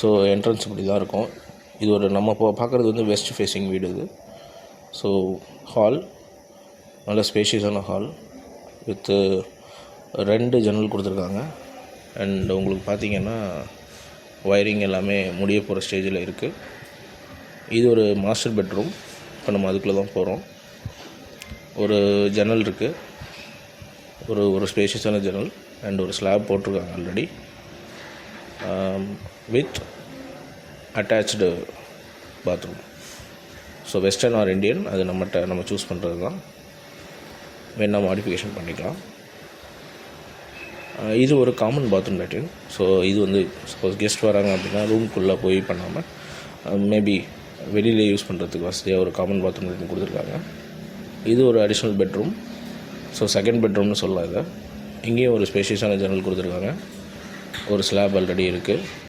So entrance இப்படி தான் இருக்கும். இது ஒரு நம்ம பார்க்குறது வந்து வெஸ்ட் ஃபேஸிங் வீடு இது. ஸோ ஹால் நல்ல ஸ்பேஷியஸான ஹால் வித்து 2 ஜன்னல் கொடுத்துருக்காங்க. அண்ட் உங்களுக்கு பார்த்திங்கன்னா ஒயரிங் எல்லாமே முடிய போகிற ஸ்டேஜில் இருக்குது. இது ஒரு மாஸ்டர் பெட்ரூம். இப்போ நம்ம அதுக்குள்ளே தான் போகிறோம். ஒரு ஜன்னல் இருக்குது, ஒரு ஸ்பேஷியஸான ஜன்னல் அண்ட் ஒரு ஸ்லாப் போட்டிருக்காங்க already with attached bathroom. So western or Indian அது நம்ம சூஸ் பண்ணுறது தான். வேணால் மாடிஃபிகேஷன் பண்ணிக்கலாம். இது ஒரு காமன் பாத்ரூம் லேட்ரின். ஸோ இது வந்து சப்போஸ் கெஸ்ட் வராங்க அப்படின்னா ரூம்குள்ளே போய் பண்ணாமல் மேபி வெளியிலே யூஸ் பண்ணுறதுக்கு வசதியாக ஒரு காமன் பாத்ரூம் லேட்ரின் கொடுத்துருக்காங்க. இது ஒரு அடிஷ்னல் பெட்ரூம். ஸோ செகண்ட் பெட்ரூம்னு சொல்லலாம் இதை. இங்கேயும் ஒரு ஸ்பேஷியஸான ஜன்னல் கொடுத்துருக்காங்க. ஒரு ஸ்லாப் ஆல்ரெடி இருக்குது.